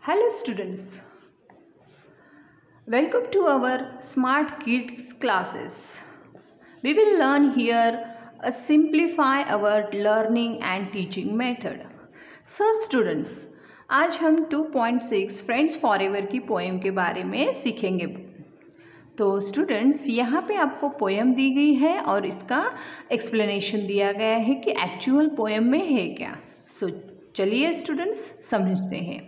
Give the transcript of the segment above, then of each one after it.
Hello students, welcome to our Smart Kids classes. We will learn here a simplify our learning and teaching method. So students, आज हम 2.6 Friends Forever की poem के बारे में सीखेंगे। तो स्टूडेंट्स यहाँ पे आपको पोएम दी गई है और इसका एक्सप्लेनेशन दिया गया है कि एक्चुअल पोएम में है क्या। सो चलिए स्टूडेंट्स समझते हैं।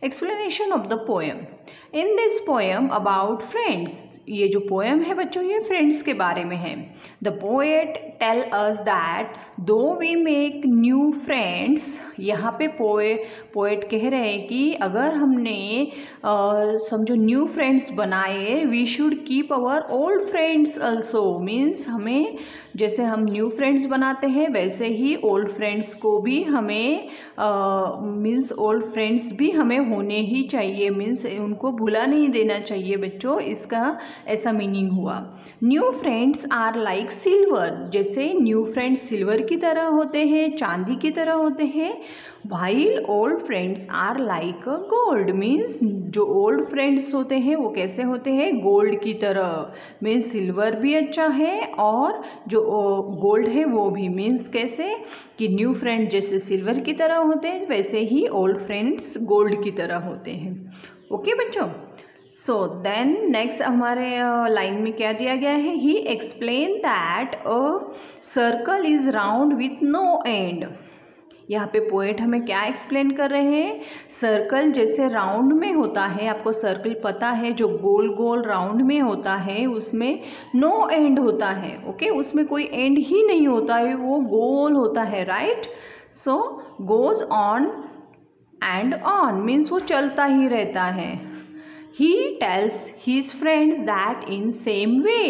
Explanation of the poem. In this poem about friends, ये जो पोएम है बच्चों ये फ्रेंड्स के बारे में है। The poet tell us that though we make new friends, यहाँ पे पोएट कह रहे हैं कि अगर हमने समझो न्यू फ्रेंड्स बनाए, we should keep our old friends also. Means हमें जैसे हम न्यू फ्रेंड्स बनाते हैं वैसे ही ओल्ड फ्रेंड्स को भी हमें मीन्स ओल्ड फ्रेंड्स भी हमें होने ही चाहिए। मीन्स उनको भुला नहीं देना चाहिए बच्चों, इसका ऐसा मीनिंग हुआ। New friends are like silver, जैसे न्यू फ्रेंड्स सिल्वर की तरह होते हैं, चांदी की तरह होते हैं। While old friends are like gold, means जो ओल्ड फ्रेंड्स होते हैं वो कैसे होते हैं, गोल्ड की तरह। मीन्स सिल्वर भी अच्छा है और जो गोल्ड है वो भी। मीन्स कैसे कि न्यू फ्रेंड जैसे सिल्वर की तरह होते हैं वैसे ही ओल्ड फ्रेंड्स गोल्ड की तरह होते हैं। ओके बच्चों। सो देन नेक्स्ट हमारे लाइन में क्या दिया गया है, he explain that a circle is round with no end. यहाँ पे पोएट हमें क्या एक्सप्लेन कर रहे हैं, सर्कल जैसे राउंड में होता है, आपको सर्कल पता है जो गोल गोल राउंड में होता है उसमें नो एंड होता है। ओके, उसमें कोई एंड ही नहीं होता है, वो गोल होता है, right. So goes on and on, means वो चलता ही रहता है। He tells his friends that in same way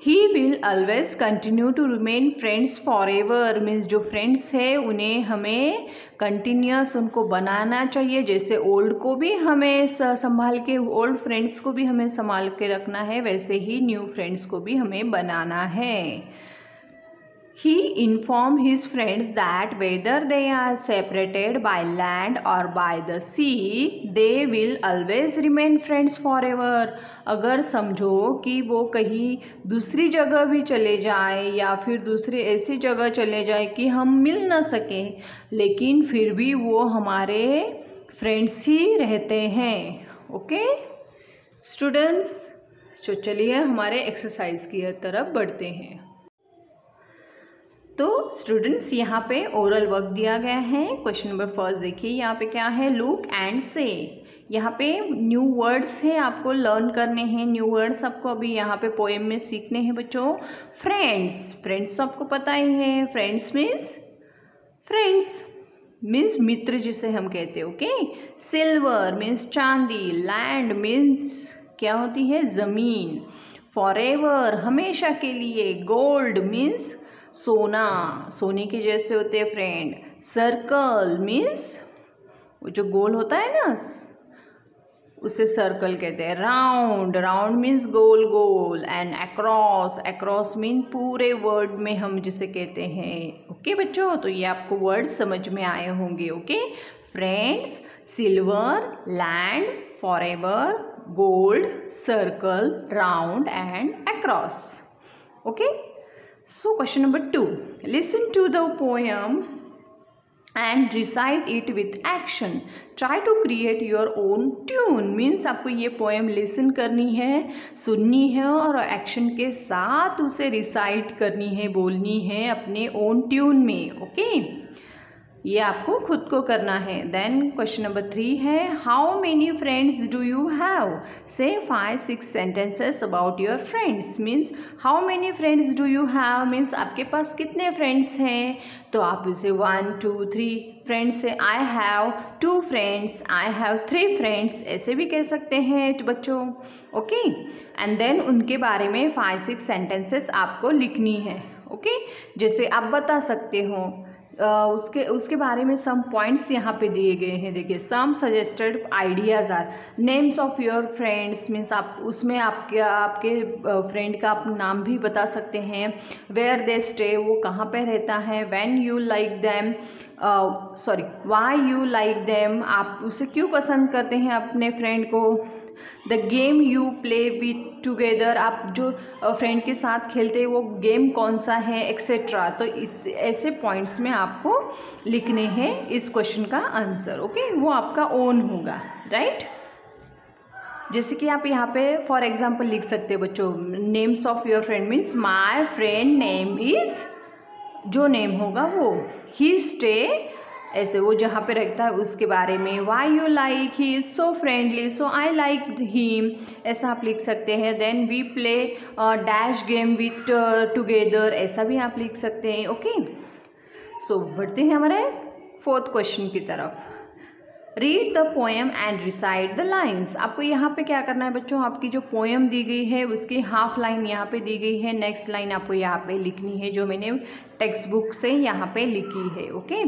he will always continue to remain friends forever, means जो फ्रेंड्स है उन्हें हमें कंटिन्यूस उनको बनाना चाहिए। जैसे ओल्ड को भी हमें संभाल के, ओल्ड फ्रेंड्स को भी हमें संभाल के रखना है, वैसे ही न्यू फ्रेंड्स को भी हमें बनाना है। He informed his friends that whether they are separated by land or by the sea, they will always remain friends forever. अगर समझो कि वो कहीं दूसरी जगह भी चले जाए या फिर दूसरी ऐसी जगह चले जाए कि हम मिल ना सकें, लेकिन फिर भी वो हमारे फ्रेंड्स ही रहते हैं। ओके स्टूडेंट्स, तो चलिए हमारे एक्सरसाइज की तरफ बढ़ते हैं। तो स्टूडेंट्स यहाँ पे ओरल वर्क दिया गया है। क्वेश्चन नंबर फर्स्ट देखिए, यहाँ पे क्या है, लुक एंड से। यहाँ पे न्यू वर्ड्स है, आपको लर्न करने हैं न्यू वर्ड्स, आपको अभी यहाँ पे पोएम में सीखने हैं बच्चों। फ्रेंड्स, फ्रेंड्स तो आपको पता ही है, फ्रेंड्स मीन्स मित्र जिसे हम कहते हैं। ओके, सिल्वर मीन्स चांदी, लैंड मीन्स क्या होती है, ज़मीन, फॉरएवर हमेशा के लिए, गोल्ड मीन्स सोना, सोने के जैसे होते हैं फ्रेंड। सर्कल मीन्स वो जो गोल होता है ना उसे सर्कल कहते हैं। Round, round means goal goal. And across, across mean पूरे वर्ड में हम जिसे कहते हैं। ओके बच्चों, तो ये आपको वर्ड समझ में आए होंगे। Okay, friends, silver, land, forever, gold, circle, round and across. Okay, so question number 2, listen to the poem and recite it with action. Try to create your own tune, means आपको ये poem listen करनी है, सुननी है और action के साथ उसे रिसाइट करनी है, बोलनी है अपने ओन ट्यून में। ओके, ये आपको खुद को करना है। देन क्वेश्चन नंबर 3 है, how many friends do you have, से 5-6 sentences about your friends. Means how many friends do you have means आपके पास कितने फ्रेंड्स हैं, तो आप इसे 1 2 3 फ्रेंड्स से, I have 2 friends, I have 3 friends, ऐसे भी कह सकते हैं बच्चों। ओके, एंड देन उनके बारे में 5-6 सेंटेंसेस आपको लिखनी है। ओके, जैसे आप बता सकते हो उसके बारे में सम पॉइंट्स यहाँ पे दिए गए हैं। देखिए, some suggested ideas are names of your friends, means आप उसमें आपके फ्रेंड का आप नाम भी बता सकते हैं। वेयर दे स्टे, वो कहाँ पे रहता है। When you like them, sorry, Y you like them, आप उसे क्यों पसंद करते हैं अपने फ्रेंड को। The game you play with together, आप जो फ्रेंड के साथ खेलते हैं वो गेम कौन सा है, एक्सेट्रा। तो ऐसे पॉइंट्स में आपको लिखने हैं इस क्वेश्चन का आंसर। ओके, वो आपका ओन होगा, राइट। जैसे कि आप यहाँ पे फॉर एग्जाम्पल लिख सकते हो बच्चों, names of your friend means my friend name is, जो नेम होगा वो, ही स्टे, ऐसे वो जहाँ पे रहता है उसके बारे में। Why you like, he is so friendly so I like him, ऐसा आप लिख सकते हैं। Then we play dash game with together, ऐसा भी आप लिख सकते हैं। ओके, सो बढ़ते हैं हमारे 4th क्वेश्चन की तरफ। Read the poem and recite the lines. आपको यहाँ पे क्या करना है बच्चों, आपकी जो पोएम दी गई है उसकी हाफ लाइन यहाँ पे दी गई है, नेक्स्ट लाइन आपको यहाँ पे लिखनी है जो मैंने टेक्स्ट बुक से यहाँ पे लिखी है। Okay,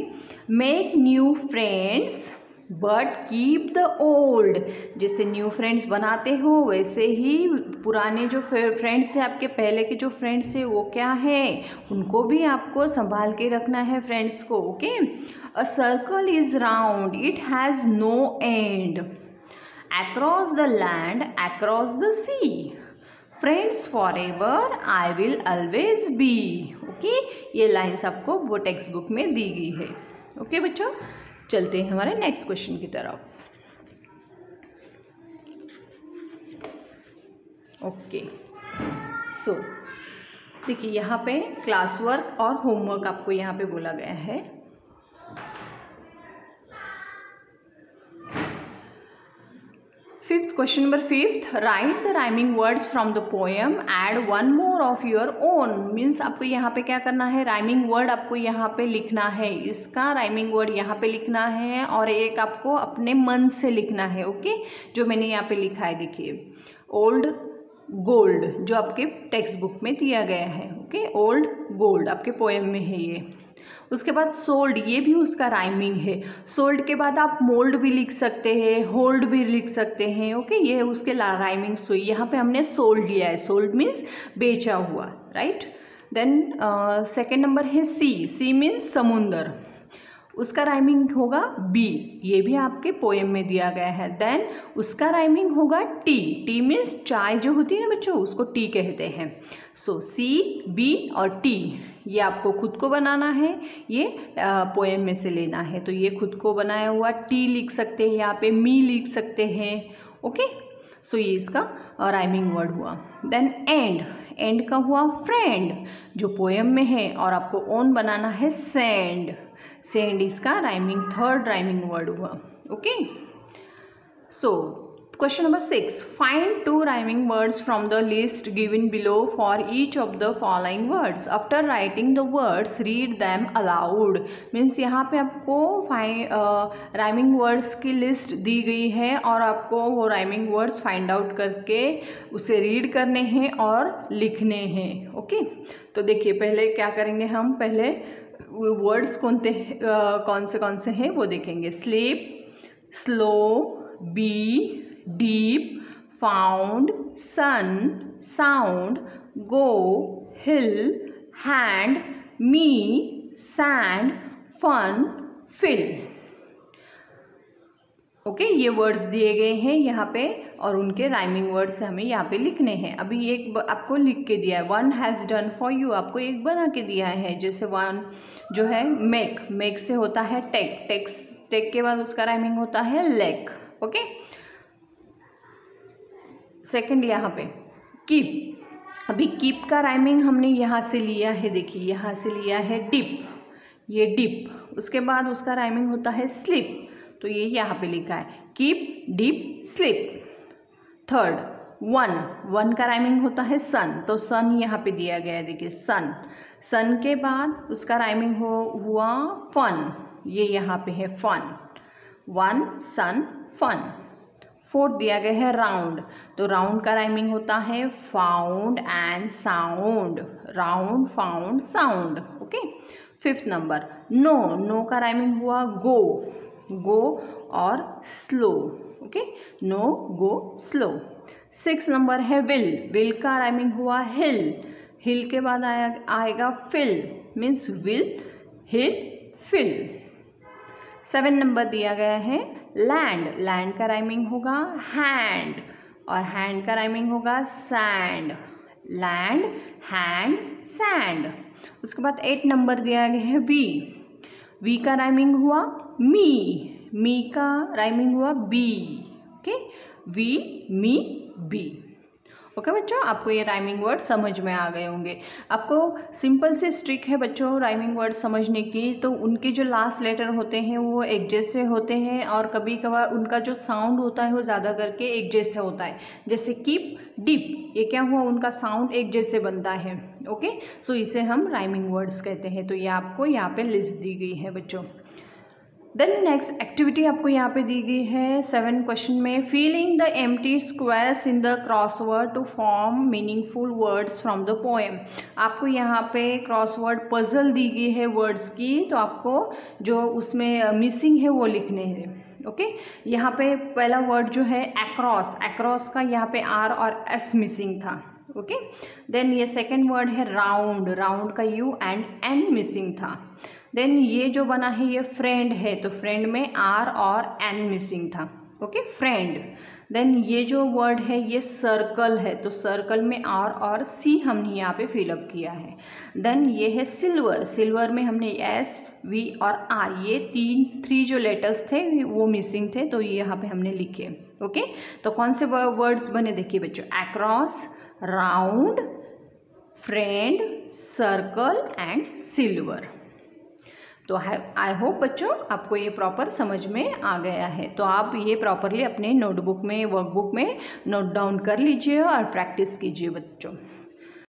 make new friends but keep the old, जैसे न्यू फ्रेंड्स बनाते हो वैसे ही पुराने जो फ्रेंड्स हैं, आपके पहले के जो फ्रेंड्स हैं वो क्या है, उनको भी आपको संभाल के रखना है फ्रेंड्स को। Okay, a circle is round it has no end, across the land across the sea, friends for ever I will always be. Okay, ये लाइन्स आपको वो टेक्स्ट बुक में दी गई है। ओके बच्चों, चलते हैं हमारे नेक्स्ट क्वेश्चन की तरफ। ओके, सो देखिए यहाँ पे क्लास वर्क और होमवर्क आपको यहाँ पे बोला गया है। Question number 5, write the rhyming words from the poem, add one more of your own. Means आपको यहाँ पे क्या करना है, राइमिंग वर्ड आपको यहाँ पे लिखना है, इसका राइमिंग वर्ड यहाँ पे लिखना है और एक आपको अपने मन से लिखना है। ओके, जो मैंने यहाँ पे लिखा है देखिए, ओल्ड गोल्ड जो आपके टेक्स्ट बुक में दिया गया है। ओके, ओल्ड गोल्ड आपके पोएम में है ये। उसके बाद सोल्ड, ये भी उसका राइमिंग है। सोल्ड के बाद आप मोल्ड भी लिख सकते हैं, होल्ड भी लिख सकते हैं। ओके, ये है उसके राइमिंग हुई। यहाँ पे हमने सोल्ड लिया है, सोल्ड मीन्स बेचा हुआ, राइट। देन सेकेंड नंबर है सी, सी मीन्स समुंदर, उसका राइमिंग होगा बी, ये भी आपके पोएम में दिया गया है। देन उसका राइमिंग होगा टी, टी मीन्स चाय जो होती है ना बच्चों, उसको टी कहते हैं। सो सी, बी और टी, ये आपको खुद को बनाना है, ये पोएम में से लेना है। तो ये खुद को बनाया हुआ टी लिख सकते हैं, यहाँ पे मी लिख सकते हैं। ओके, सो ये इसका राइमिंग वर्ड हुआ। देन एंड, एंड का हुआ फ्रेंड जो पोएम में है, और आपको ओन बनाना है सेंड, सेंड इसका राइमिंग थर्ड राइमिंग वर्ड हुआ। Okay, so question number 6, find 2 rhyming words from the list given below for each of the following words. After writing the words read them allowed. Means यहाँ पे आपको rhyming words की list दी गई है और आपको वो राइमिंग वर्ड्स फाइंड आउट करके उसे रीड करने हैं और लिखने हैं। ओके, तो देखिए पहले क्या करेंगे हम, पहले वर्ड्स कौन से हैं वो देखेंगे। Sleep, slow, be, deep, found, sun, sound, go, hill, hand, me, sand, fun, fill. Okay, ये वर्ड्स दिए गए हैं यहाँ पे और उनके राइमिंग वर्ड्स हमें यहाँ पे लिखने हैं। अभी एक आपको लिख के दिया है, one has done for you, आपको एक बना के दिया है। जैसे वन जो है मेक, मेक से होता है टेक, टेक के बाद उसका राइमिंग होता है लेक। ओके, सेकंड यहाँ पे कीप, अभी कीप का राइमिंग हमने यहाँ से लिया है, देखिए यहाँ से लिया है डिप, ये डिप। उसके बाद उसका राइमिंग होता है स्लिप, तो ये यहाँ पे लिखा है keep, dip, slip. Third one, one का राइमिंग होता है सन, तो सन यहाँ पे दिया गया है, देखिए सन। सन के बाद उसका राइमिंग हुआ फन, ये यहाँ पे है फन, वन, सन, फन। फोर्थ दिया गया है राउंड, तो राउंड का राइमिंग होता है found and sound, round, found, sound. Okay, fifth number no, no का राइमिंग हुआ गो, गो और slow. Okay, no, go, slow. Six number है विल, विल का राइमिंग हुआ हिल, हिल के बाद आएगा fill, means will, hill, fill. 7 number दिया गया है लैंड, लैंड का राइमिंग होगा हैंड और हैंड का राइमिंग होगा सैंड, लैंड हैंड सैंड। उसके बाद 8 नंबर दिया गया है वी, वी का राइमिंग हुआ मी का राइमिंग हुआ be, okay, we me be. Okay बच्चों, आपको ये राइमिंग वर्ड समझ में आ गए होंगे। आपको सिंपल से ट्रिक है बच्चों राइमिंग वर्ड समझने की, तो उनके जो लास्ट लेटर होते हैं वो एक जैसे होते हैं और कभी कभार उनका जो साउंड होता है वो ज़्यादा करके एक जैसे होता है। जैसे कीप, डिप, ये क्या हुआ, उनका साउंड एक जैसे बनता है। ओके, सो इसे हम राइमिंग वर्ड्स कहते हैं। तो ये आपको यहाँ पे लिस्ट दी गई है बच्चों। देन नेक्स्ट एक्टिविटी आपको यहाँ पे दी गई है 7 क्वेश्चन में, filling the empty squares in the crossword to form meaningful words from the poem. आपको यहाँ पे क्रॉसवर्ड पजल दी गई है वर्ड्स की, तो आपको जो उसमें मिसिंग है वो लिखने हैं। ओके, यहाँ पे पहला वर्ड जो है एक्रॉस, एक्रॉस का यहाँ पे आर और एस मिसिंग था। ओके, देन ये सेकेंड वर्ड है राउंड, राउंड का यू एंड एन मिसिंग था। देन ये जो बना है ये फ्रेंड है, तो फ्रेंड में आर और एन मिसिंग था। Okay, friend. देन ये जो वर्ड है ये सर्कल है, तो सर्कल में आर और सी हमने यहाँ पे फिलअप किया है। देन ये है सिल्वर, सिल्वर में हमने एस वी और आर, ये 3 जो लेटर्स थे वो मिसिंग थे, तो ये यहाँ पे हमने लिखे। ओके, तो कौन से वर्ड्स बने देखिए बच्चों, across, round, friend, circle and silver. तो आई होप बच्चों आपको ये प्रॉपर समझ में आ गया है। तो आप ये प्रॉपरली अपने नोटबुक में, वर्कबुक में नोट डाउन कर लीजिए और प्रैक्टिस कीजिए बच्चों।